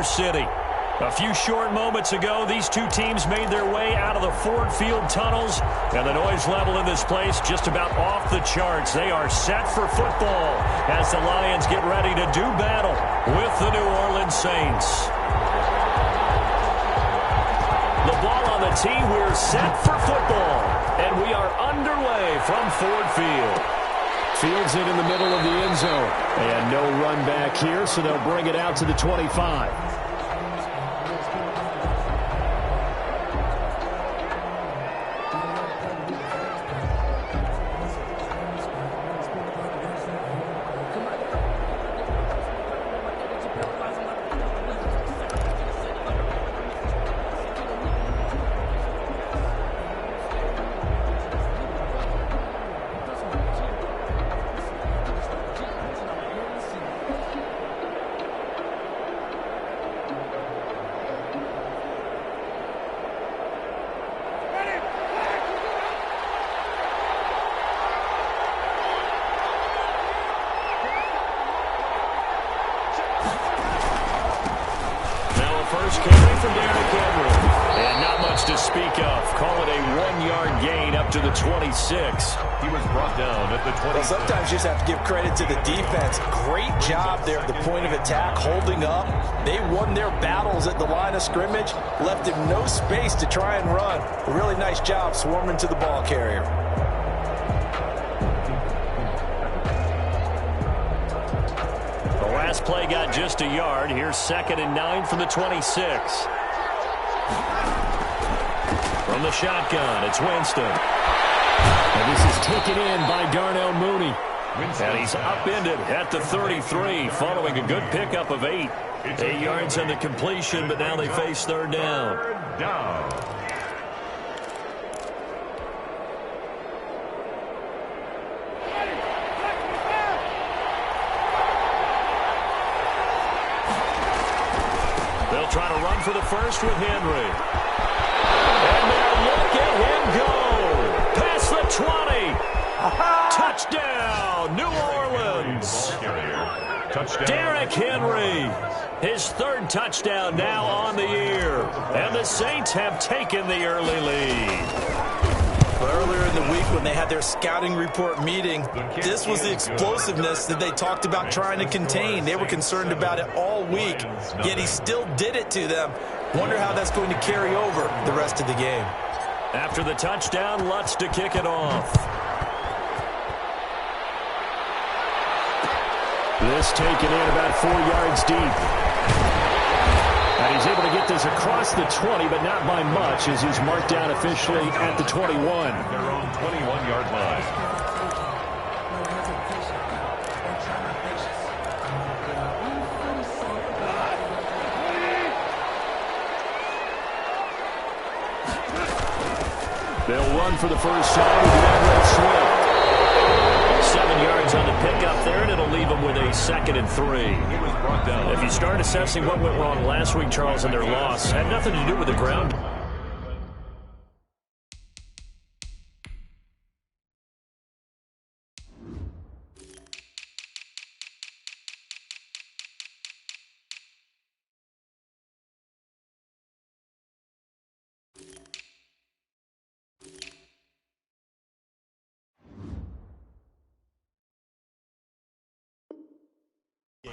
Motor City. A few short moments ago, these two teams made their way out of the Ford Field tunnels, and the noise level in this place just about off the charts. They are set for football as the Lions get ready to do battle with the New Orleans Saints. The ball on the tee, we're set for football, and we are underway from Ford Field. Fields it in the middle of the end zone, and no run back here, so they'll bring it out to the 25. First carry from Derrick Henry. And not much to speak of. Call it a 1-yard gain up to the 26. He was brought down at the 20. Well, sometimes you just have to give credit to the defense. Great job there at the point of attack, holding up. They won their battles at the line of scrimmage, left him no space to try and run. A really nice job swarming to the ball carrier. Last play got just a yard. Here's 2nd and 9 from the 26. From the shotgun, it's Winston. And this is taken in by Darnell Mooney. And he's upended at the 33 following a good pickup of 8. 8 yards on the completion, but now they face 3rd down. They'll try to run for the first with Henry. And now look at him go. Past the 20. Touchdown, New Orleans. Touchdown. Derrick Henry. His 3rd touchdown now on the year. And the Saints have taken the early lead. Earlier in the week when they had their scouting report meeting, this was the explosiveness that they talked about trying to contain. They were concerned about it all week, yet he still did it to them. Wonder how that's going to carry over the rest of the game. After the touchdown, Lutz to kick it off. This taken in about 4 yards deep. And he's able to get this across the 20, but not by much, as he's marked down officially at the 21. Their own 21-yard line. They'll run for the first time with DeAndre Swift. 7 yards on the pickup there, and it'll leave them with a 2nd and 3. If you start assessing what went wrong last week, Charles, in their loss, had nothing to do with the ground.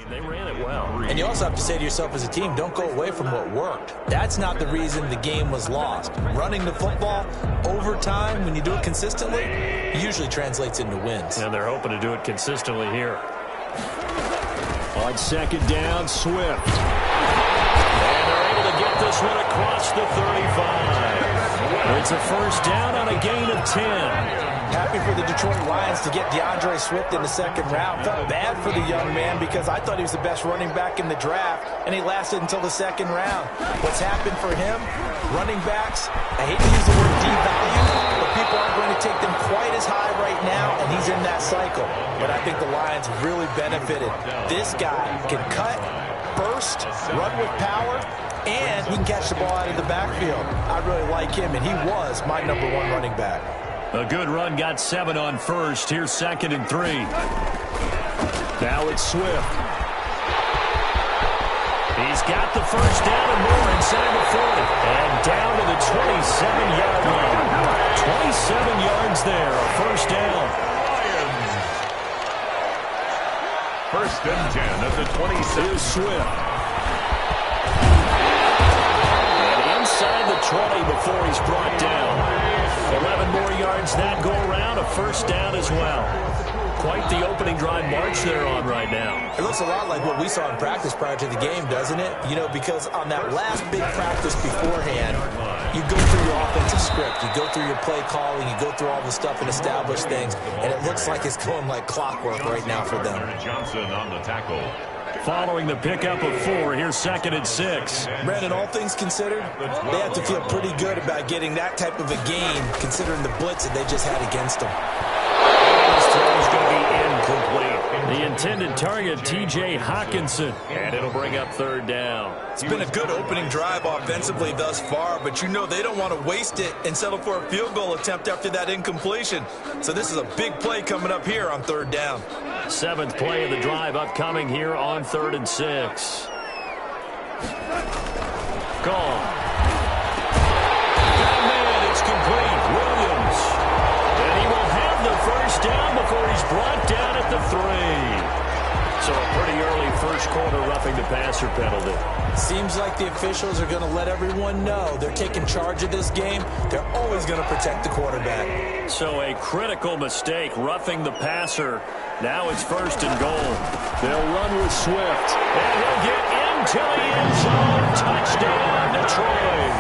They ran it well. And you also have to say to yourself as a team, don't go away from what worked. That's not the reason the game was lost. Running the football over time, when you do it consistently, usually translates into wins. And they're hoping to do it consistently here. On 2nd down, Swift. And they're able to get this one across the 35. It's a first down on a gain of 10. Happy for the Detroit Lions to get DeAndre Swift in the 2nd round. Felt bad for the young man because I thought he was the best running back in the draft, and he lasted until the 2nd round. What's happened for him? Running backs, I hate to use the word devalue, but people aren't going to take them quite as high right now, and he's in that cycle. But I think the Lions really benefited. This guy can cut, burst, run with power, and he can catch the ball out of the backfield. I really like him, and he was my #1 running back. A good run got 7 on first. Here's 2nd and 3. Now it's Swift. He's got the first down and more inside the 40. And down to the 27-yard line. 27 yards there, a first down. First and 10 at the 26. Here's Swift. And inside the 20 before he's brought down. 11 more yards that go around, a first down as well. Quite the opening drive march they're on right now. It looks a lot like what we saw in practice prior to the game, doesn't it? You know, because on that last big practice beforehand, you go through your offensive script, you go through your play calling, you go through all the stuff and establish things, and it looks like it's going like clockwork right now for them. Johnson on the tackle. Following the pickup of 4, here's 2nd and 6. Brandon, all things considered, they have to feel pretty good about getting that type of a gain, considering the blitz that they just had against them. This throw is going to be incomplete. The intended target, T.J. Hawkinson, and it'll bring up 3rd down. It's been a good opening drive offensively thus far, but you know they don't want to waste it and settle for a field goal attempt after that incompletion. So this is a big play coming up here on 3rd down. 7th play of the drive upcoming here on 3rd and 6. Gone. Got a man, it's complete. Williams. And he will have the first down before he's brought down at the 3. So a pretty early first quarter roughing the passer penalty. Seems like the officials are going to let everyone know they're taking charge of this game. They're always going to protect the quarterback. So a critical mistake, roughing the passer. Now it's 1st and goal. They'll run with Swift. And he'll get into the end zone. Touchdown, Detroit.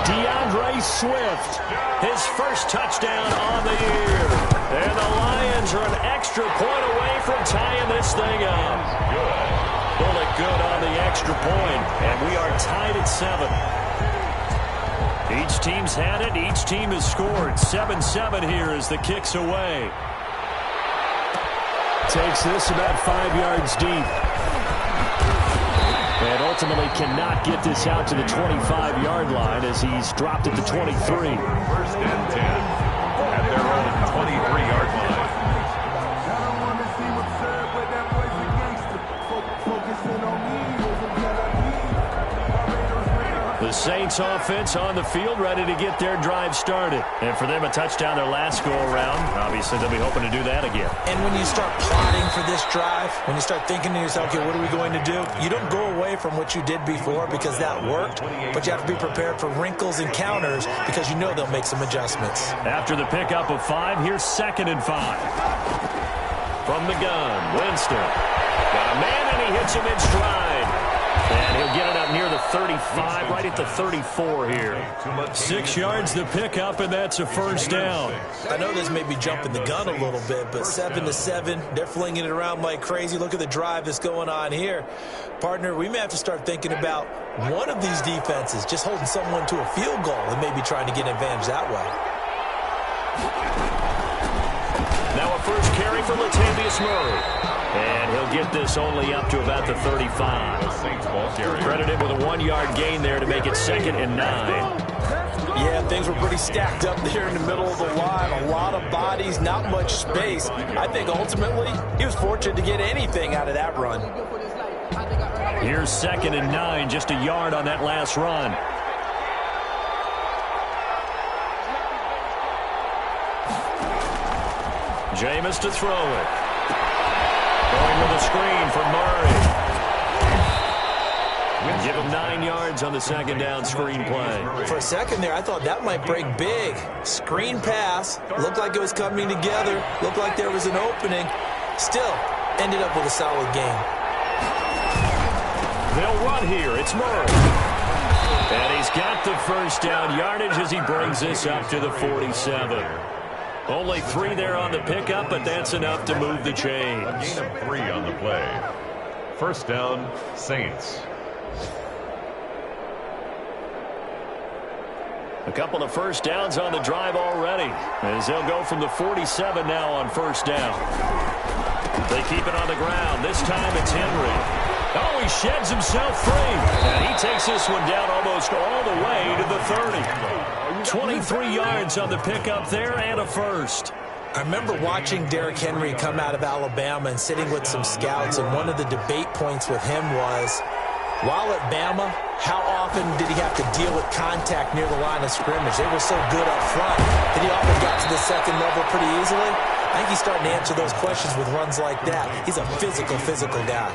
DeAndre Swift, his first touchdown on the year. And the Lions are an extra point away from tying this thing up. Pulled it good on the extra point, and we are tied at 7. Each team's had it. Each team has scored. 7-7 here as the kick's away. Takes this about 5 yards deep. And ultimately cannot get this out to the 25-yard line as he's dropped at the 23. 1st and 10 at their own 23-yard line. The Saints offense on the field, ready to get their drive started. And for them, a touchdown their last go-around. Obviously, they'll be hoping to do that again. And when you start plotting for this drive, when you start thinking to yourself, okay, what are we going to do? You don't go away from what you did before because that worked, but you have to be prepared for wrinkles and counters because you know they'll make some adjustments. After the pickup of 5, here's 2nd and 5. From the gun, Winston. Got a man, and he hits him in stride. And he'll get it up near the 35, right at the 34 here. 6 yards the pickup, and that's a first down. I know this may be jumping the gun a little bit, but 7-7, they're flinging it around like crazy. Look at the drive that's going on here. Partner, we may have to start thinking about one of these defenses just holding someone to a field goal and maybe trying to get an advantage that way. Now a first carry for Latavius Murray. And he'll get this only up to about the 35. Credited with a 1-yard gain there to make it 2nd and 9. Yeah, things were pretty stacked up there in the middle of the line. A lot of bodies, not much space. I think ultimately he was fortunate to get anything out of that run. Here's 2nd and 9, just a yard on that last run. Jameis to throw it. Going with a screen for Murray. Give him 9 yards on the 2nd down screen play. For a second there, I thought that might break big. Screen pass. Looked like it was coming together. Looked like there was an opening. Still, ended up with a solid game. They'll run here. It's Murray. And he's got the first down yardage as he brings this up to the 47. Only 3 there on the pickup, but that's enough to move the chains. A gain of 3 on the play. First down, Saints. A couple of first downs on the drive already, as they'll go from the 47 now on first down. They keep it on the ground. This time it's Henry. Oh, he sheds himself free. And he takes this one down almost all the way to the 30. 23 yards on the pickup there and a first. I remember watching Derrick Henry come out of Alabama and sitting with some scouts, and one of the debate points with him was, While at Bama, how often did he have to deal with contact near the line of scrimmage? They were so good up front that he often got to the second level pretty easily. I think he's starting to answer those questions with runs like that. He's a physical guy.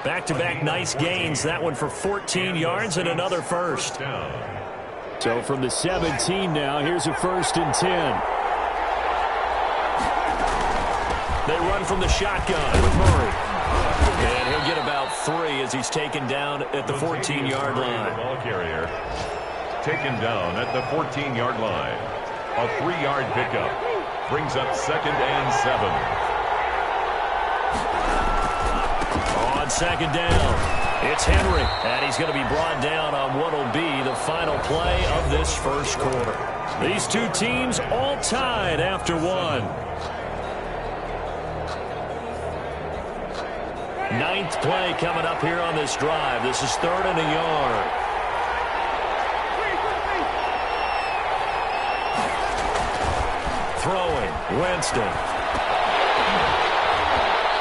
Back-to-back nice gains. That one for 14 yards and another first. So from the 17 now, here's a 1st and 10. They run from the shotgun with Murray. And he'll get about 3 as he's taken down at the 14-yard line. Ball carrier taken down at the 14-yard line. A 3-yard pickup brings up 2nd and 7. On 2nd down, it's Henry, and he's going to be brought down on what will be the final play of this first quarter. These two teams all tied after one. 9th play coming up here on this drive. This is 3rd and a yard. Throwing, Winston.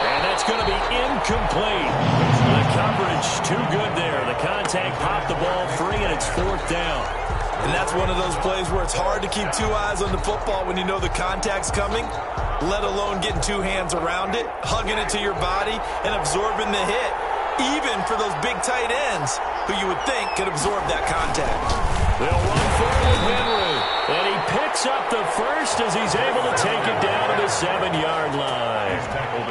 And that's going to be incomplete. The coverage too good there. The contact popped the ball free, and it's 4th down. And that's one of those plays where it's hard to keep 2 eyes on the football when you know the contact's coming, let alone getting 2 hands around it, hugging it to your body, and absorbing the hit, even for those big tight ends who you would think could absorb that contact. They'll run forward with Henry, and he picks up the first as he's able to take it down to the 7-yard line.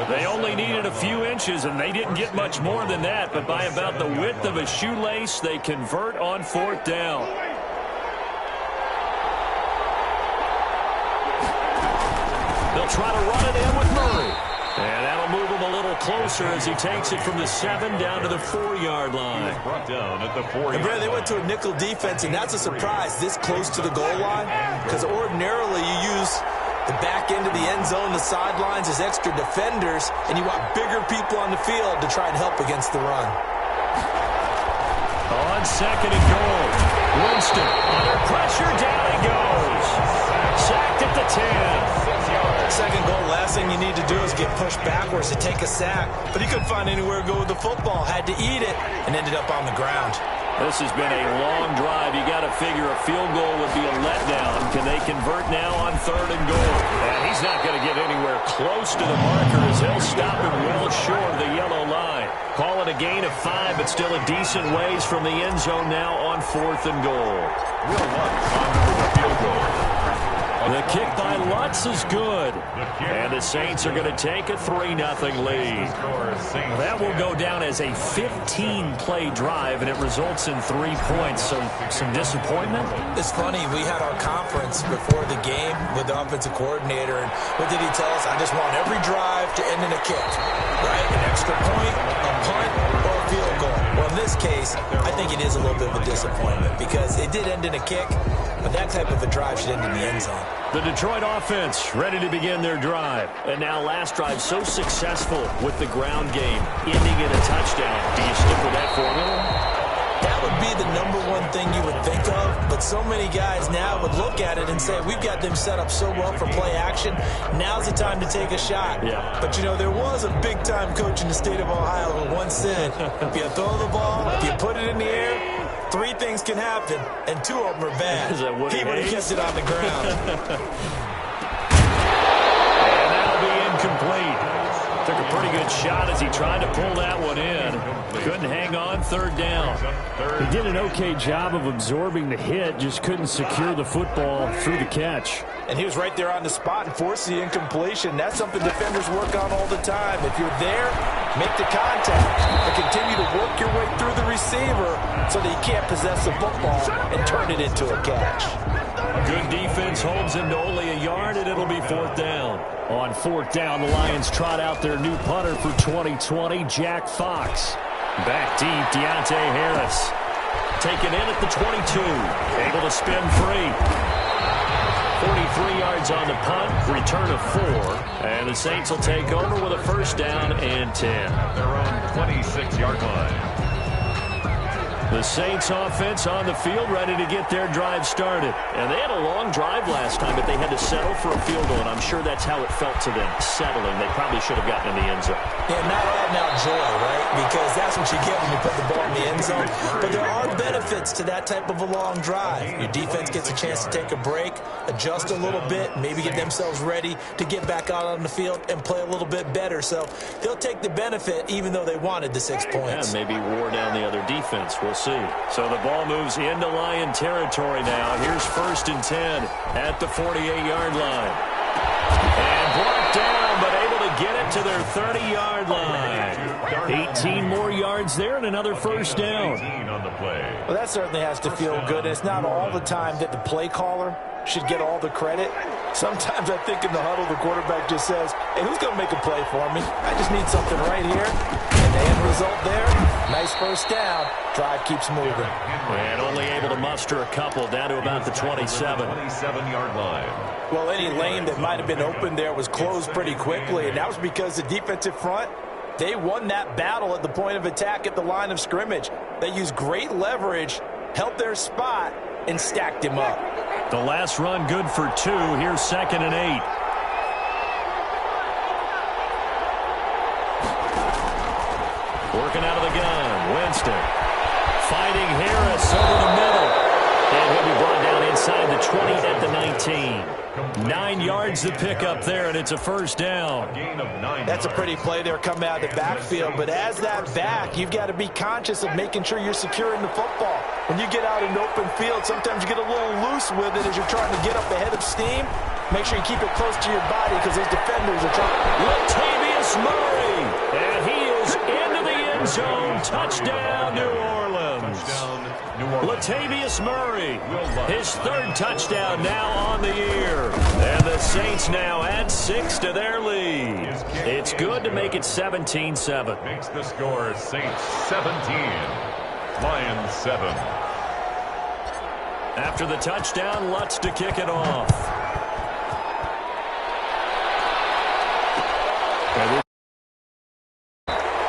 They only needed a few inches, and they didn't get much more than that, but by about the width of a shoelace, they convert on 4th down. They'll try to run it in with Murray. And that'll move him a little closer as he takes it from the 7 down to the 4-yard line. Brought down at the 4-yard line. And they went to a nickel defense, and that's a surprise this close to the goal line, because ordinarily you use the back end of the end zone, the sidelines as extra defenders, and you want bigger people on the field to try and help against the run. On 2nd and goal, Winston under pressure, down he goes. Sacked at the 10. 2nd goal, last thing you need to do is get pushed backwards to take a sack. But he couldn't find anywhere to go with the football, had to eat it, and ended up on the ground. This has been a long drive. You got to figure a field goal would be a letdown. Can they convert now on 3rd and goal? And he's not going to get anywhere close to the marker as he'll stop him well short of the yellow line. Call it a gain of 5, but still a decent ways from the end zone now on 4th and goal. Will Lutz on the field goal. The kick by Lutz is good. And the Saints are going to take a 3-0 lead. That will go down as a 15-play drive, and it results in 3 points. So some disappointment? It's funny. We had our conference before the game with the offensive coordinator, and what did he tell us? I just want every drive to end in a kick, right? An extra point, a punt, or a field goal. Well, in this case, I think it is a little bit of a disappointment because it did end in a kick, but that type of a drive should end in the end zone. The Detroit offense ready to begin their drive. And now last drive so successful with the ground game, ending in a touchdown. Do you stick with that formula? That would be the #1 thing you would think of, but so many guys now would look at it and say, we've got them set up so well for play action, now's the time to take a shot. Yeah. But, you know, there was a big-time coach in the state of Ohio who once said, if you throw the ball, if you put it in the air, 3 things can happen, and 2 of them are bad. He would have kept it on the ground. And that'll be incomplete. Took a pretty good shot as he tried to pull that one in. Couldn't hang on 3rd down. He did an okay job of absorbing the hit, just couldn't secure the football through the catch. And he was right there on the spot and forced the incompletion. That's something defenders work on all the time. If you're there, make the contact, but continue to work your way through the receiver so that you can't possess the football and turn it into a catch. Good defense holds him to only a yard, and it'll be 4th down. On 4th down, the Lions trot out their new punter for 2020, Jack Fox. Back deep, Deontay Harris. Taken in at the 22. Able to spin free. 43 yards on the punt, return of 4. And the Saints will take over with a 1st down and 10. Their own 26-yard line. The Saints offense on the field, ready to get their drive started. And they had a long drive last time, but they had to settle for a field goal, and I'm sure that's how it felt to them, settling. They probably should have gotten in the end zone. Yeah, not all now joy, right? Because that's what you get when you put the ball in the end zone. But there are benefits to that type of a long drive. Your defense gets a chance to take a break, adjust a little bit, maybe get themselves ready to get back out on the field and play a little bit better. So they'll take the benefit even though they wanted the 6 points. Yeah, maybe wore down the other defense. We'll see. So the ball moves into Lion territory now. Here's 1st and 10 at the 48-yard line. And blocked down, but able to get it to their 30-yard line. 18 more yards there and another first down. Well, that certainly has to feel good. It's not all the time that the play caller should get all the credit. Sometimes I think in the huddle, the quarterback just says, hey, who's going to make a play for me? I just need something right here. And the end result there, nice first down. Drive keeps moving. And only able to muster a couple down to about the 27. 27-yard line. Well, any lane that might have been open there was closed pretty quickly, and that was because the defensive front, they won that battle at the point of attack at the line of scrimmage. They used great leverage, held their spot, and stacked him up. The last run good for 2. Here's 2nd and 8. Working out of the gun. Winston fighting Harris over the middle. And he'll be brought down inside the 20 at the 19. 9 yards to pick up there, and it's a first down. That's a pretty play there coming out of the backfield. But as that back, you've got to be conscious of making sure you're securing the football. When you get out in open field, sometimes you get a little loose with it as you're trying to get up ahead of steam. Make sure you keep it close to your body because those defenders are trying. Latavius Murray, and he is into the end zone. Touchdown, New Orleans. Latavius Murray, his 3rd touchdown now on the year. And the Saints now add 6 to their lead. It's good to make it 17-7. Makes the score Saints 17, Lions 7. After the touchdown, Lutz to kick it off.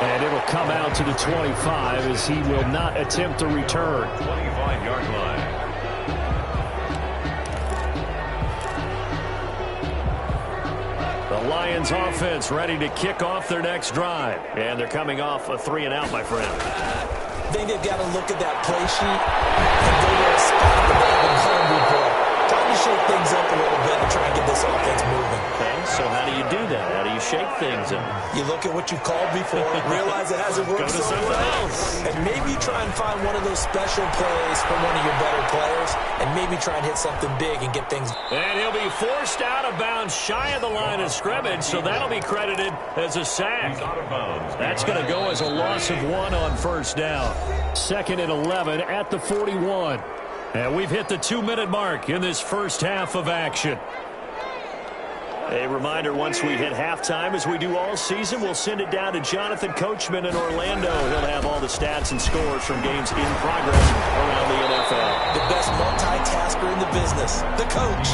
And it'll come out to the 25 as he will not attempt a return. 25-yard line. The Lions offense ready to kick off their next drive. And they're coming off a 3-and-out, my friend. I think they've got to look at that play sheet and go to a spot at the bottom of the zone report. Time to shake things up a little bit and try and get this offense moving. Okay, so how do you do that? How do you shake things up? You look at what you called before, realize it hasn't worked so well, and maybe try and find one of those special plays from one of your better players, and maybe try and hit something big and get things. And he'll be forced out of bounds shy of the line of scrimmage, so that'll be credited as a sack. That's going to go as a loss of 1 on first down. 2nd and 11 at the 41. And we've hit the 2-minute mark in this first half of action. A reminder, once we hit halftime, as we do all season, we'll send it down to Jonathan Coachman in Orlando. He'll have all the stats and scores from games in progress around the NFL. The best multitasker in the business, the coach.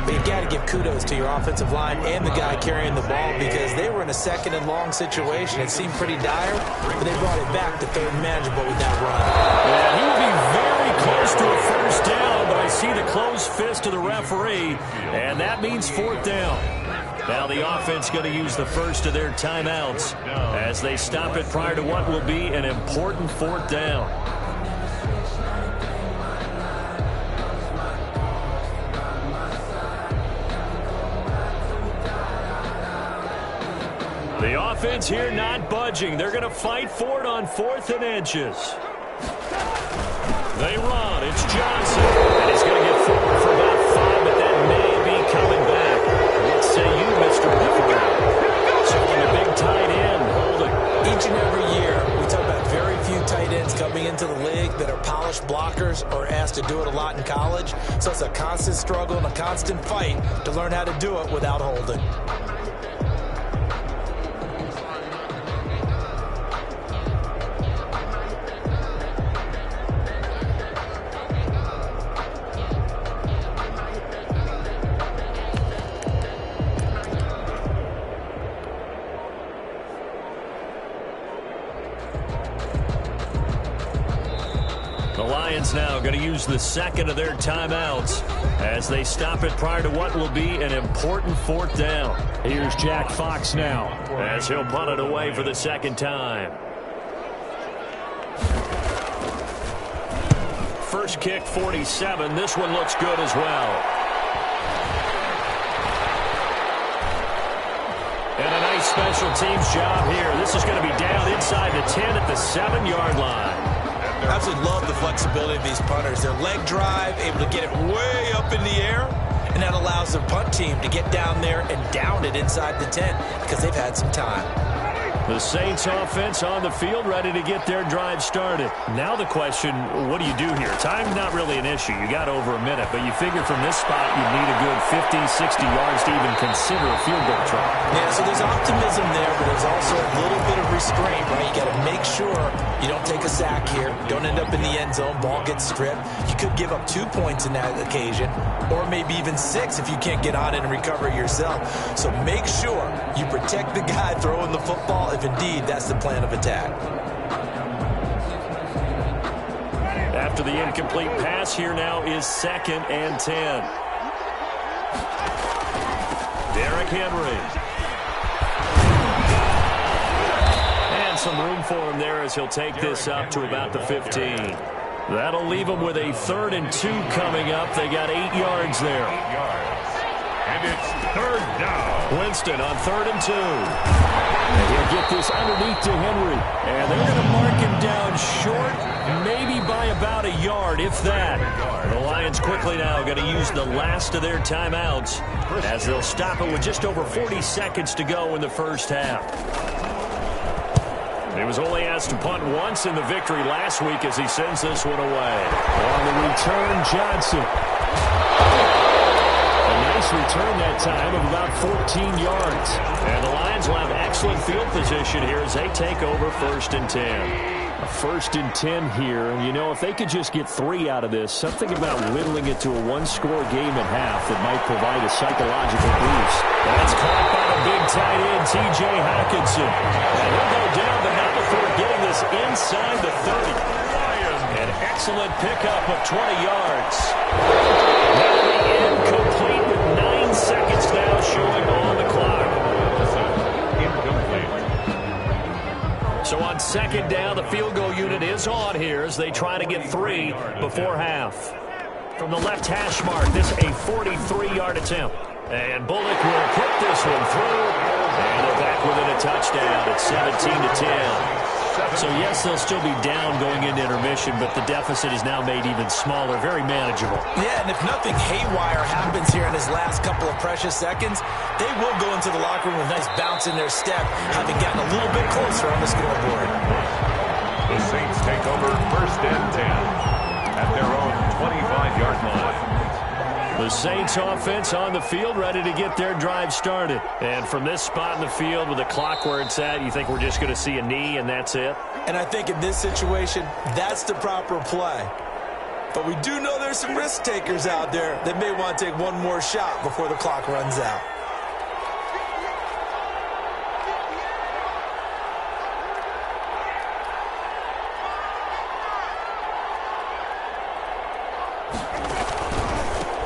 But you got to give kudos to your offensive line and the guy carrying the ball because they were in a 2nd and long situation. It seemed pretty dire, but they brought it back to 3rd and manageable with that run. Yeah, he will be very close to a first down, but I see the closed fist of the referee, and that means 4th down. Now the offense going to use the first of their timeouts as they stop it prior to what will be an important 4th down. The offense here not budging. They're going to fight for it on 4th and inches. They run. It's Johnson. And he's going to get forward for about 5, but that may be coming back. What say you, Mr. Referee? Checking a big tight end. Holding. Each and every year, we talk about very few tight ends coming into the league that are polished blockers or asked to do it a lot in college. So it's a constant struggle and a constant fight to learn how to do it without holding. Lions now going to use the second of their timeouts as they stop it prior to what will be an important fourth down. Here's Jack Fox now, as he'll punt it away for the second time. First kick, 47. This one looks good as well. And a nice special teams job here. This is going to be down inside the 10 at the 7-yard line. I absolutely love the flexibility of these punters. Their leg drive, able to get it way up in the air, and that allows their punt team to get down there and down it inside the 10 because they've had some time. The Saints offense on the field, ready to get their drive started. Now the question, what do you do here? Time's not really an issue. You got over a minute, but you figure from this spot you'd need a good 50, 60 yards to even consider a field goal try. Yeah, so there's optimism there, but there's also a little bit of restraint, right? You got to make sure you don't take a sack here. Don't end up in the end zone. Ball gets stripped. You could give up 2 points in that occasion, or maybe even 6 if you can't get on it and recover it yourself. So make sure you protect the guy throwing the football if indeed that's the plan of attack. After the incomplete pass, here now is 2nd and 10. Derrick Henry. And some room for him there as he'll take this up to about the 15. That'll leave him with a 3rd and 2 coming up. They got 8 yards there. 8 yards. And it's 3rd down. Winston on 3rd and 2. And he'll get this underneath to Henry. And they're going to mark him down short, maybe by about a yard, if that. The Lions quickly now going to use the last of their timeouts as they'll stop it with just over 40 seconds to go in the first half. He was only asked to punt once in the victory last week as he sends this one away. On the return, Johnson. Nice return that time of about 14 yards. And the Lions will have excellent field position here as they take over 1st and 10. A 1st and 10 here. And, you know, if they could just get 3 out of this, something about whittling it to a 1-score game at half that might provide a psychological boost. That's caught by the big tight end, T.J. Hockenson. And he'll go down, but not before getting this inside the 30. An excellent pickup of 20 yards. That'll be incomplete with 9 seconds now showing on the clock. Incomplete. So on 2nd down, the field goal unit is on here as they try to get 3 before half. From the left hash mark, this a 43-yard attempt. And Bullock will put this one through. And they're back within a touchdown at 17-10. So, yes, they'll still be down going into intermission, but the deficit is now made even smaller, very manageable. Yeah, and if nothing haywire happens here in his last couple of precious seconds, they will go into the locker room with a nice bounce in their step, having gotten a little bit closer on the scoreboard. The Saints take over 1st and 10 at their own 25-yard line. The Saints offense on the field, ready to get their drive started. And from this spot in the field with the clock where it's at, you think we're just going to see a knee and that's it? And I think in this situation, that's the proper play. But we do know there's some risk takers out there that may want to take one more shot before the clock runs out.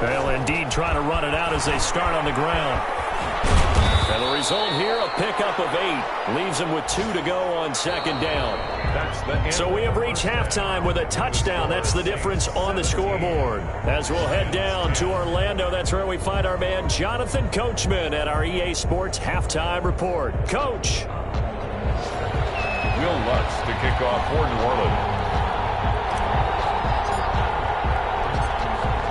They'll indeed try to run it out as they start on the ground. And the result here, a pickup of 8. Leaves them with 2 to go on 2nd down. That's the end. So we have reached halftime with a touchdown. That's the difference on the scoreboard. As we'll head down to Orlando, that's where we find our man Jonathan Coachman at our EA Sports Halftime Report. Coach. Will Lutz to kick off for New Orleans.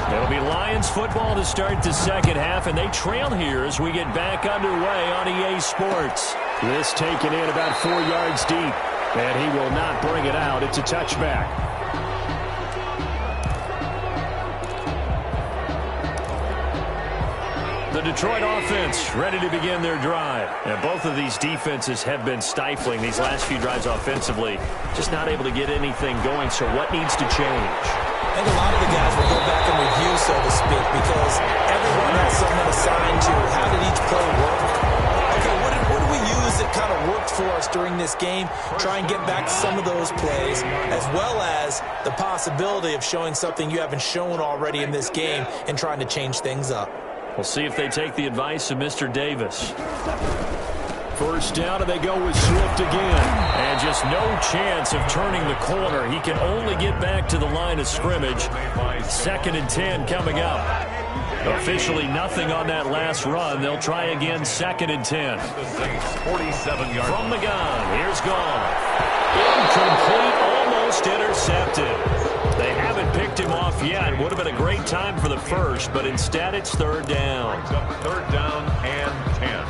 It'll be Lions football to start the second half, and they trail here as we get back underway on EA Sports. This taken in about 4 yards deep, and he will not bring it out. It's a touchback. The Detroit offense ready to begin their drive. And both of these defenses have been stifling these last few drives offensively. Just not able to get anything going, so what needs to change? I think a lot of the guys will go back and review, so to speak, because everyone has someone assigned to how did each play work. Okay, what did we use that kind of worked for us during this game? Try and get back to some of those plays, as well as has the possibility of showing something you haven't shown already in this game and trying to change things up. We'll see if they take the advice of Mr. Davis. First down, and they go with Swift again. And just no chance of turning the corner. He can only get back to the line of scrimmage. 2nd and 10 coming up. Officially nothing on that last run. They'll try again, 2nd and 10. 47 yards. From the gun, here's Goff. Incomplete, almost intercepted. They haven't picked him off yet. Would have been a great time for the first, but instead it's 3rd down. 3rd down and 10.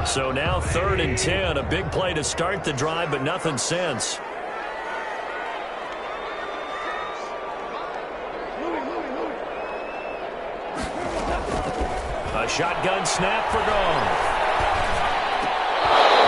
So now 3rd and 10, a big play to start the drive, but nothing since. A shotgun snap for Goff.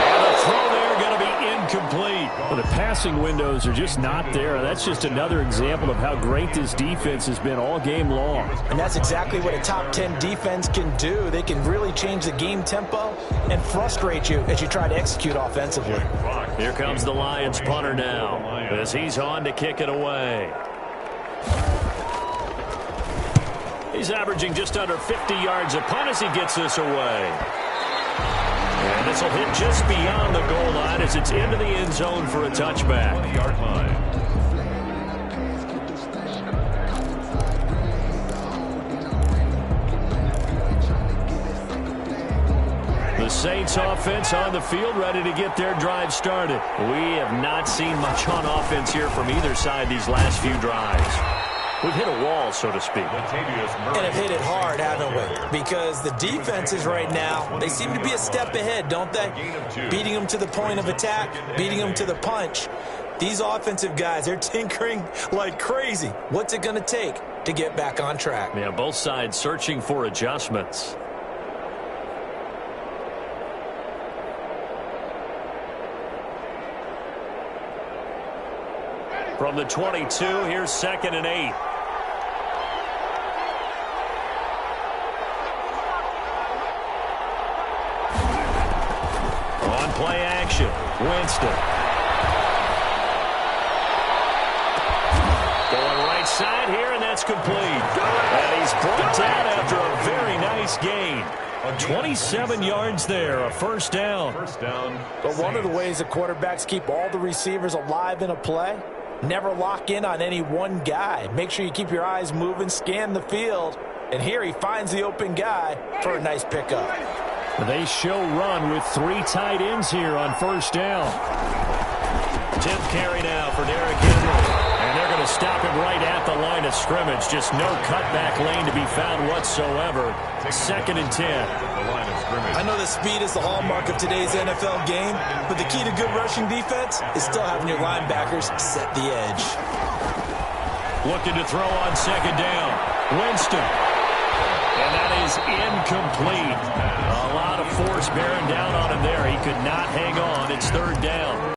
And the throw there going to be incomplete. Well, the passing windows are just not there. That's just another example of how great this defense has been all game long. And that's exactly what a top 10 defense can do. They can really change the game tempo and frustrate you as you try to execute offensively. Here comes the Lions punter now as he's on to kick it away. He's averaging just under 50 yards a punt as he gets this away. And this will hit just beyond the goal line as it's into the end zone for a touchback. 20-yard line. The Saints offense on the field, ready to get their drive started. We have not seen much on offense here from either side these last few drives. We've hit a wall, so to speak. And have hit it hard, haven't we? Because the defenses right now, they seem to be a step ahead, don't they? Beating them to the point of attack, beating them to the punch. These offensive guys, they're tinkering like crazy. What's it going to take to get back on track? Yeah, both sides searching for adjustments. From the 22, here's 2nd and 8. On play action, Winston. Going right side here, and that's complete. And he's brought down after a very nice gain. 27 yards there, a first down. But one of the ways the quarterbacks keep all the receivers alive in a play, never lock in on any one guy. Make sure you keep your eyes moving, scan the field. And here he finds the open guy for a nice pickup. They show run with 3 tight ends here on first down. 10th carry now for Derrick Henry. And they're going to stop him right at the line of scrimmage. Just no cutback lane to be found whatsoever. 2nd and 10. I know that speed is the hallmark of today's NFL game, but the key to good rushing defense is still having your linebackers set the edge. Looking to throw on 2nd down. Winston. And that is incomplete. A lot of force bearing down on him there. He could not hang on. It's 3rd down.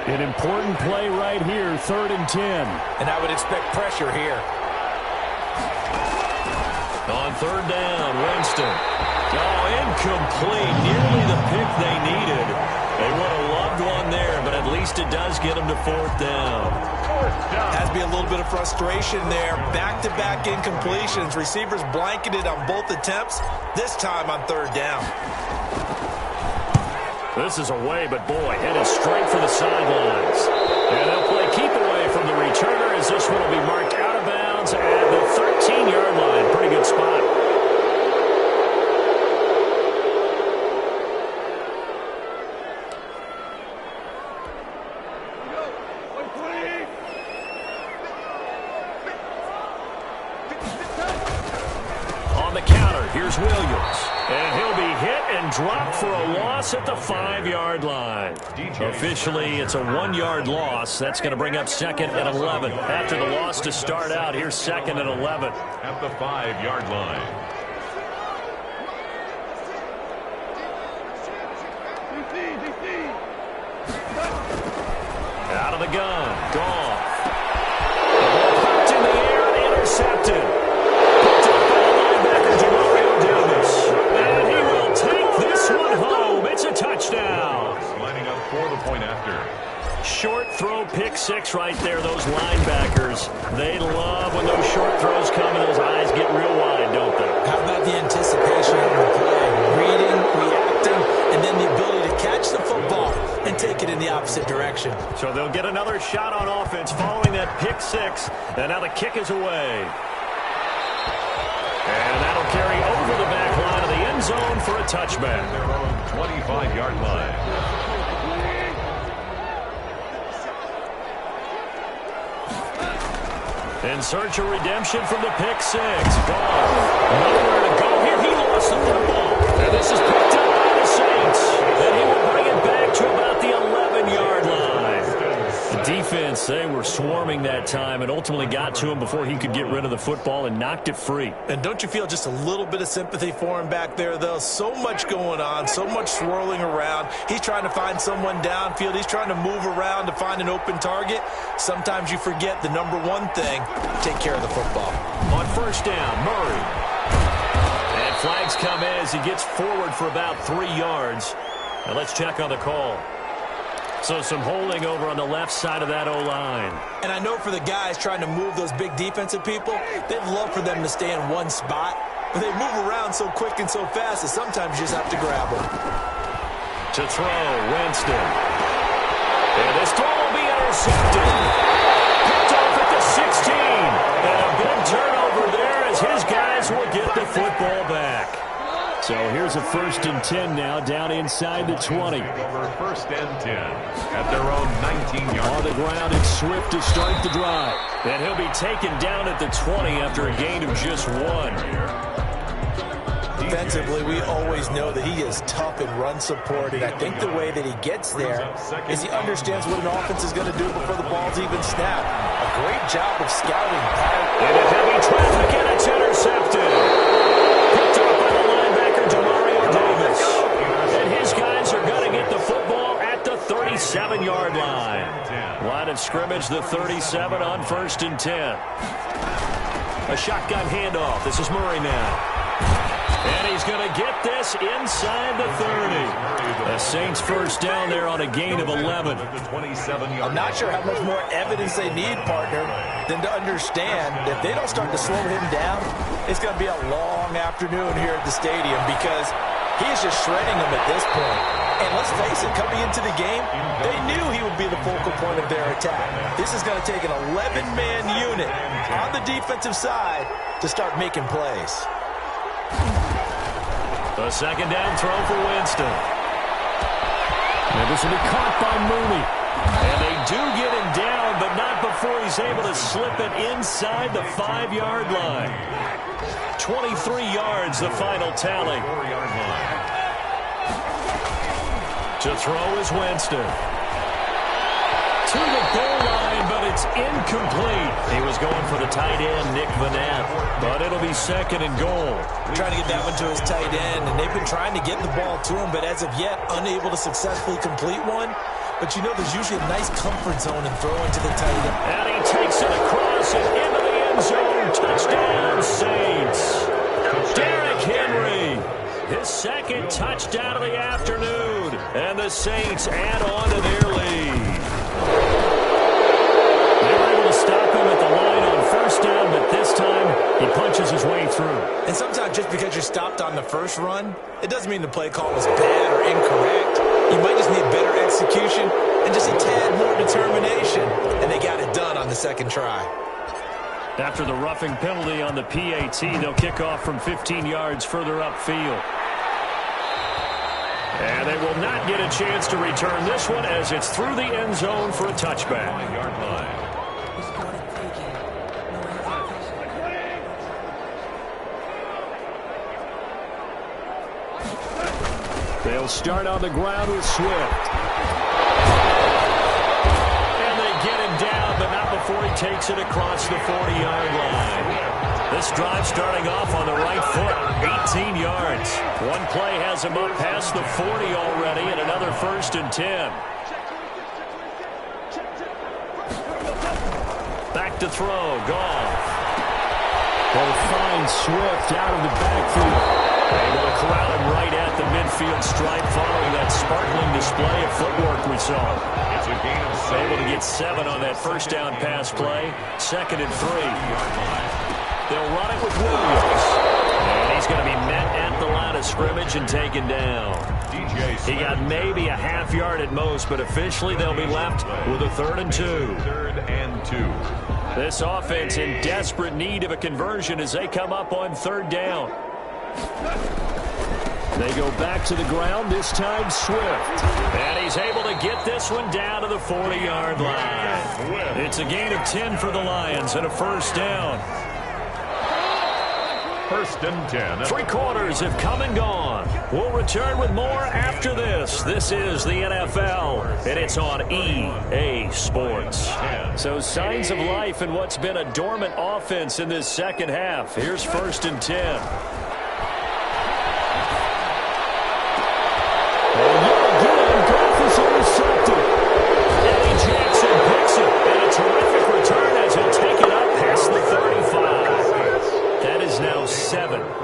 An important play right here, 3rd and 10. And I would expect pressure here. On 3rd down, Winston. Oh, incomplete. Nearly the pick they needed. They would have loved one there, but at least it does get them to 4th down. Has to be a little bit of frustration there. Back-to-back incompletions. Receivers blanketed on both attempts, this time on 3rd down. This is away, but boy, headed straight for the sidelines. And they'll play keep away from the returner as this one will be marked out of bounds at the 13-yard line. Pretty good spot. On the counter, here's Williams. And he'll be hit and dropped for a loss at the 5-yard line. Officially, it's a 1-yard loss. That's going to bring up 2nd and 11. After the loss to start out, here's 2nd and 11. At the 5-yard line. the gun. Goff. The ball popped in the air and intercepted. Picked up by the linebacker, Demario Davis. And he will take this one home. It's a touchdown. Lining up for the point after. Short throw, pick six right there. Those linebackers, they love when those short throws come and those eyes get real wide, don't they? How about the anticipation of the play? Reading, reacting, and then the ability to catch the football and take it in the opposite direction. So they'll get another shot on offense following that pick six. And now the kick is away. And that'll carry over the back line of the end zone for a touchback. Their own 25-yard line. In search of redemption from the pick six. Ball. Nowhere to go here. He lost the football. And this is picked up by the Saints. And he will bring it back to about the 11-yard line. The defense, they were swarming that time and ultimately got to him before he could get rid of the football and knocked it free. And don't you feel just a little bit of sympathy for him back there, though? So much going on, so much swirling around. He's trying to find someone downfield. He's trying to move around to find an open target. Sometimes you forget the number one thing, take care of the football. On first down, Murray. And flags come in as he gets forward for about 3 yards. Now let's check on the call. So some holding over on the left side of that O-line. And I know for the guys trying to move those big defensive people, they'd love for them to stay in one spot. But they move around so quick and so fast that sometimes you just have to grab them. To throw, Winston. And this throw will be intercepted. Picked off at the 16. And a big turnover there as his guys will get the football back. So here's a 1st and 10 now, down inside the 20. Over 1st and 10 at their own 19-yard. On the ground, it's Swift to start the drive. And he'll be taken down at the 20 after a gain of just 1. Defensively, we always know that he is tough and run support, and I think the way that he gets there is he understands what an offense is going to do before the ball's even snapped. A great job of scouting. Into heavy traffic, and it's intercepted. Picked up by the linebacker, Demario Davis. And his guys are going to get the football at the 37-yard line. Line of scrimmage, the 37 on 1st and 10. A shotgun handoff. This is Murray now. And he's going to get this inside the 30. The Saints first down there on a gain of 11. I'm not sure how much more evidence they need, partner, than to understand that if they don't start to slow him down, it's going to be a long afternoon here at the stadium because he is just shredding them at this point. And let's face it, coming into the game, they knew he would be the focal point of their attack. This is going to take an 11-man unit on the defensive side to start making plays. The second down throw for Winston. And this will be caught by Mooney. And they do get him down, but not before he's able to slip it inside the 5-yard line. 23 yards, the final tally. 4-yard line. To throw is Winston. To the goal line, but it's incomplete. He was going for the tight end, Nick Vanette, but it'll be 2nd and goal. Trying to get that one to his tight end, and they've been trying to get the ball to him, but as of yet, unable to successfully complete one. But you know there's usually a nice comfort zone in throwing to the tight end. And he takes it across and into the end zone. Touchdown, Saints. Derrick Henry, his 2nd touchdown of the afternoon. And the Saints add on to their lead. They were able to stop him at the line on first down, but this time he punches his way through. And sometimes just because you're stopped on the first run, it doesn't mean the play call was bad or incorrect. You might just need better execution and just a tad more determination. And they got it done on the 2nd try. After the roughing penalty on the PAT, they'll kick off from 15 yards further upfield. And they will not get a chance to return this one as it's through the end zone for a touchback. 9-yard line. They'll start on the ground with Swift. And they get him down, but not before he takes it across the 40-yard line. This drive starting off on the right foot, 18 yards. One play has him up past the 40 already, and another 1st and 10. back to throw. Goff. They'll find Swift out of the backfield. Able to corral him right at the midfield stripe following that sparkling display of footwork we saw. It's a gain of 7. Able to get 7 on that first down pass play. 2nd and 3. They'll run it with Williams. And he's going to be met at the line of scrimmage and taken down. He got maybe a half yard at most, but officially they'll be left with a 3rd and 2. 3rd and 2. This offense in desperate need of a conversion as they come up on 3rd down. They go back to the ground, this time Swift. And he's able to get this one down to the 40-yard line. It's a gain of 10 for the Lions and a 1st down. 1st and 10. 3 quarters have come and gone. We'll return with more after this. This is the NFL, and it's on EA Sports. So signs of life in what's been a dormant offense in this second half. Here's 1st and 10.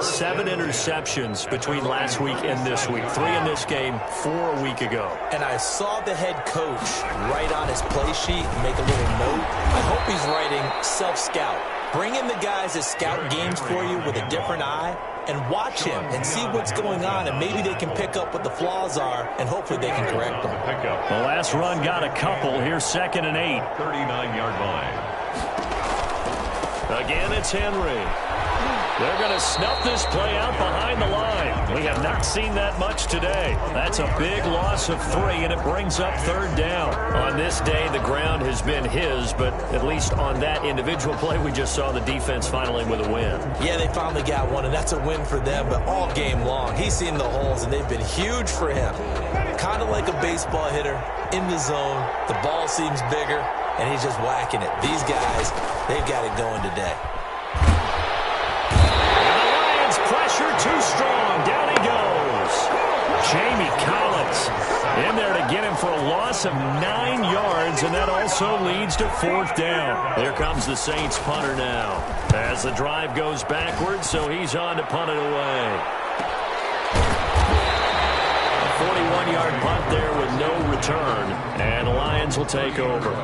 Seven interceptions between last week and this week. 3 in this game, 4 a week ago. And I saw the head coach write on his play sheet, make a little note. I hope he's writing self-scout. Bring in the guys that scout games for you with a different eye and watch him and see what's going on, and maybe they can pick up what the flaws are, and hopefully they can correct them. The last run got a couple. Here's 2nd and 8. 39-yard line. Again, it's Henry. They're going to snuff this play out behind the line. We have not seen that much today. That's a big loss of 3, and it brings up 3rd down. On this day, the ground has been his, but at least on that individual play, we just saw the defense finally with a win. Yeah, they finally got one, and that's a win for them, but all game long, he's seen the holes, and they've been huge for him. Kind of like a baseball hitter in the zone. The ball seems bigger, and he's just whacking it. These guys, they've got it going today. Pressure too strong. Down he goes. Jamie Collins in there to get him for a loss of 9 yards, and that also leads to 4th down. Here comes the Saints punter now as the drive goes backwards, so he's on to punt it away. A 41-yard punt there with no return, and the Lions will take over.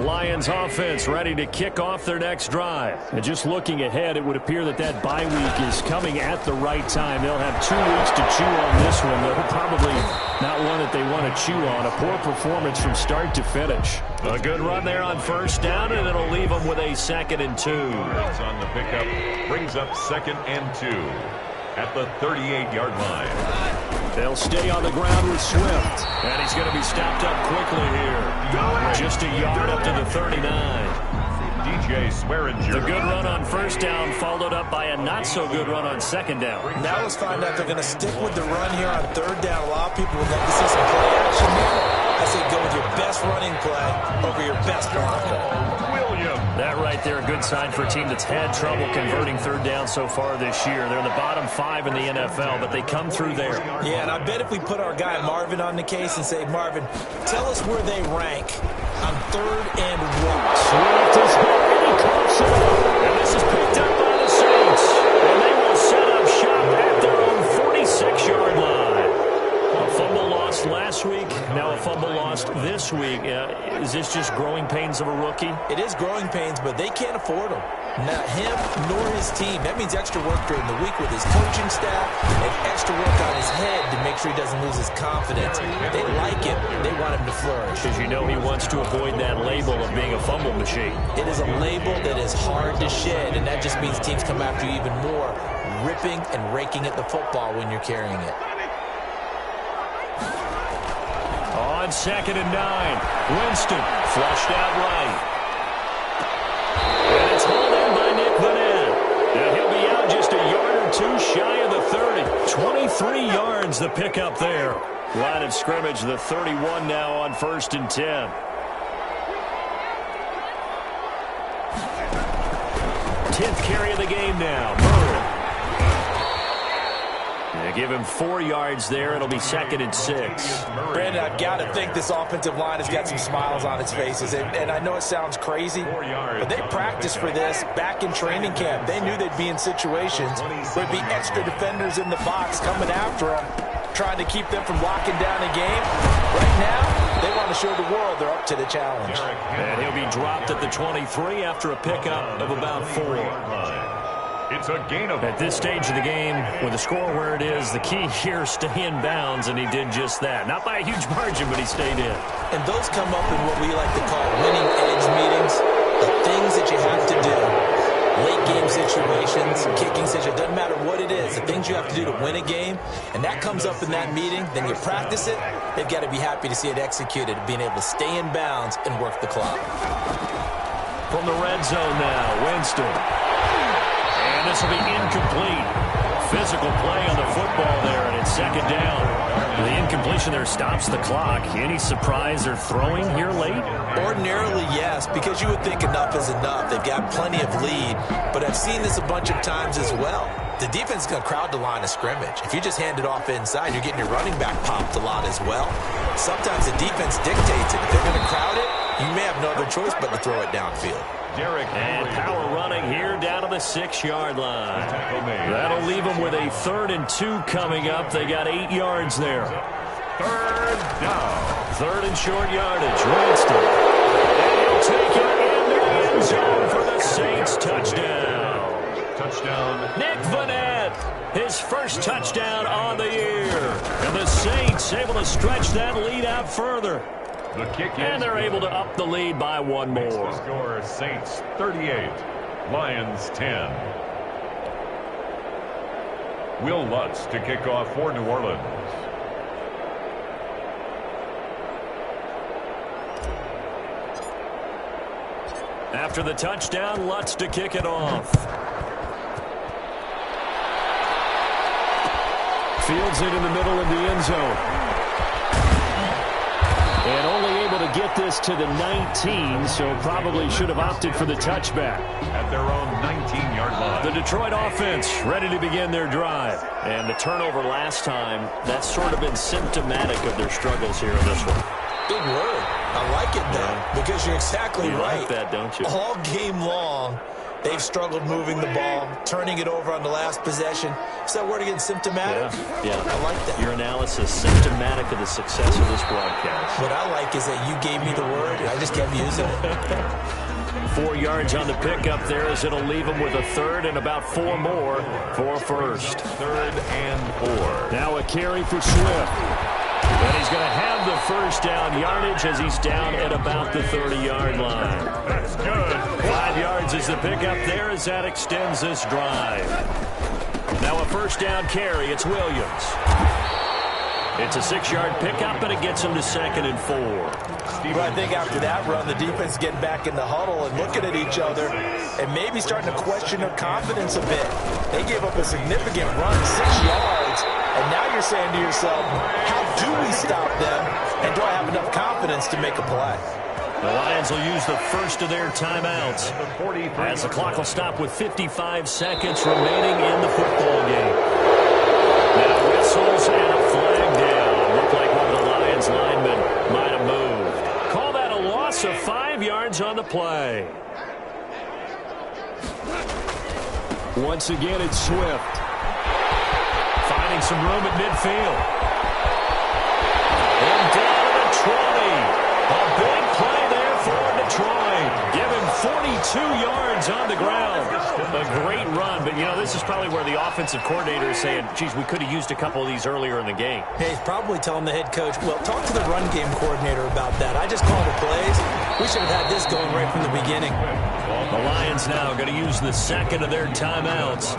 Lions offense ready to kick off their next drive. And just looking ahead, it would appear that that bye week is coming at the right time. They'll have 2 weeks to chew on this one. They're probably not one that they want to chew on. A poor performance from start to finish. A good run there on 1st down, and it'll leave them with a 2nd and 2. On the pickup, brings up 2nd and 2 at the 38-yard line. They'll stay on the ground with Swift. And he's going to be stopped up quickly here. Just a yard up to the 39. DJ Swearinger. The good run on 1st down followed up by a not-so-good run on 2nd down. Now let's find out they're going to stick with the run here on 3rd down. A lot of people would love to see some play action here. I say go with your best running play over your best blocker. That right there, a good sign for a team that's had trouble converting 3rd down so far this year. They're in the bottom 5 in the NFL, but they come through there. Yeah, and I bet if we put our guy Marvin on the case and say, Marvin, tell us where they rank on 3rd and 1. Swift is hit, and he coughs it up. And this is picked up by the Saints. And they will set up shop at their own 46-yard line. A fumble lost last week, now a fumble lost this week. Is this just growing pains of a rookie? It is growing pains, but they can't afford them. Not him nor his team. That means extra work during the week with his coaching staff and extra work on his head to make sure he doesn't lose his confidence. They like him. They want him to flourish. Because you know he wants to avoid that label of being a fumble machine. It is a label that is hard to shed, and that just means teams come after you even more, ripping and raking at the football when you're carrying it. On 2nd and 9, Winston flushed out right. And it's hauled in by Nick Vanette. And he'll be out just a yard or 2 shy of the 30. 23 yards the pickup there. Line of scrimmage, the 31 now on 1st and 10. Tenth carry of the game now. Burrow. They give him 4 yards there. It'll be 2nd and 6. Brandon, I've got to think this offensive line has got some smiles on its faces. And I know it sounds crazy, but they practiced for this back in training camp. They knew they'd be in situations where there'd be extra defenders in the box coming after them, trying to keep them from locking down a game. Right now, they want to show the world they're up to the challenge. And he'll be dropped at the 23 after a pickup of about 4. It's a gain of... At this stage of the game, with the score where it is, the key here is stay in bounds, and he did just that. Not by a huge margin, but he stayed in. And those come up in what we like to call winning edge meetings, the things that you have to do. Late game situations, kicking situations, doesn't matter what it is, the things you have to do to win a game, and that comes up in that meeting, then you practice it, they've got to be happy to see it executed, being able to stay in bounds and work the clock. From the red zone now, Winston. And this will be incomplete. Physical play on the football there, and it's 2nd down. The incompletion there stops the clock. Any surprise they're throwing here late? Ordinarily, yes, because you would think enough is enough. They've got plenty of lead, but I've seen this a bunch of times as well. The defense is going to crowd the line of scrimmage. If you just hand it off inside, you're getting your running back popped a lot as well. Sometimes the defense dictates it. If they're going to crowd it, you may have no other choice but to throw it downfield. And power running here down to the 6-yard line. That'll leave them with a 3rd and 2 coming up. They got 8 yards there. 3rd down. 3rd and short yardage. Winston. And he'll take it into the end zone for the Saints touchdown. Touchdown. Nick Vanette, his first touchdown on the year. And the Saints able to stretch that lead out further. The kick is and they're able to up the lead by 1 more. The score, Saints 38, Lions 10. Will Lutz to kick off for New Orleans. After the touchdown, Lutz to kick it off. Fields it in the middle of the end zone. And only able to get this to the 19, so probably should have opted for the touchback. At their own 19-yard line. The Detroit offense ready to begin their drive. And the turnover last time, that's sort of been symptomatic of their struggles here in this one. Big word. I like it, though, because you're exactly right. You like that, don't you? All game long, they've struggled moving the ball, turning it over on the last possession. Is that word again, symptomatic? Yeah. I like that. Your analysis, symptomatic of the success of this broadcast. What I like is that you gave me the word, and I just kept using it. 4 yards on the pickup there as it'll leave him with a 3rd and about 4 more for a first. 3rd and 4. Now a carry for Swift. And he's going to have the first down yardage as he's down at about the 30-yard line. That's good. 5 yards is the pickup there as that extends this drive. Now a first down carry. It's Williams. It's a 6-yard pickup, and it gets him to 2nd and 4. Well, I think after that run, the defense getting back in the huddle and looking at each other and maybe starting to question their confidence a bit. They gave up a significant run, 6 yards, and now you're saying to yourself, how do we stop them, and do I have enough confidence to make a play? The Lions will use the first of their timeouts as the clock will stop with 55 seconds remaining in the football game. Now whistles and a flag down. Looked like one of the Lions linemen might have moved. Call that a loss of 5 yards on the play. Once again, it's Swift. Finding some room at midfield. And down to the 20. A big play there for Detroit. Give him 42 yards on the ground. A great run, but, you know, this is probably where the offensive coordinator is saying, geez, we could have used a couple of these earlier in the game. Hey, he's probably telling the head coach, well, talk to the run game coordinator about that. I just called the plays. We should have had this going right from the beginning. The Lions now going to use the second of their timeouts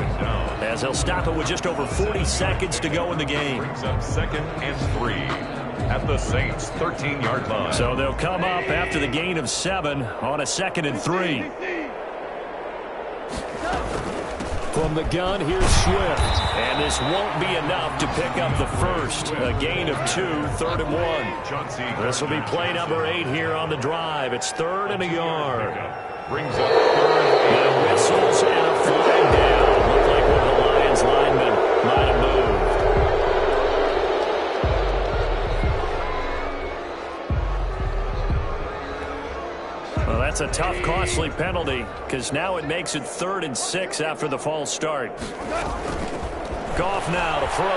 as they'll stop it with just over 40 seconds to go in the game. Brings up 2nd and 3 at the Saints' 13-yard line. So they'll come up after the gain of 7 on a 2nd and 3. From the gun, here's Swift. And this won't be enough to pick up the first. A gain of 2, 3rd and 1. This will be play number 8 here on the drive. It's 3rd and a yard. Brings up 3rd and whistles and a flag down. Looked like one of the Lions linemen might have moved. a tough, costly penalty because now it makes it 3rd and 6 after the false start. Goff now to throw.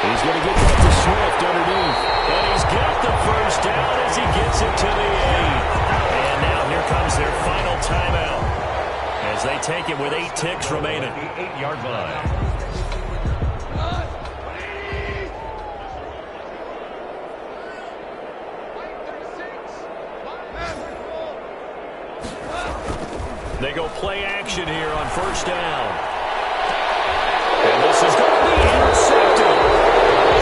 He's going to get that to Swift underneath. And he's got the first down as he gets it to the 8. And now here comes their final timeout as they take it with 8 ticks remaining. 8-yard line. They go play action here on 1st down. And this is going to be intercepted.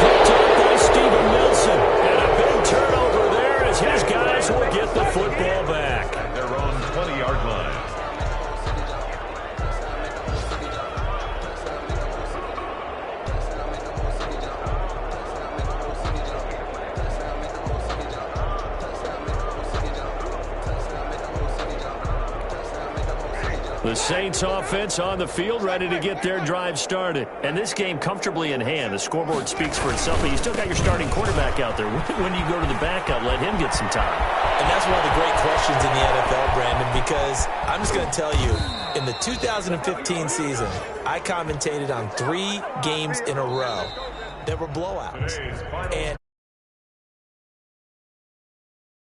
Picked up by Steven Nelson. And a big turnover there as his guys will get the football back. At their own 20-yard line. The Saints offense on the field, ready to get their drive started. And this game comfortably in hand. The scoreboard speaks for itself, but you still got your starting quarterback out there. When do you go to the backup, let him get some time? And that's one of the great questions in the NFL, Brandon, because I'm just going to tell you, in the 2015 season, I commentated on 3 games in a row that were blowouts. And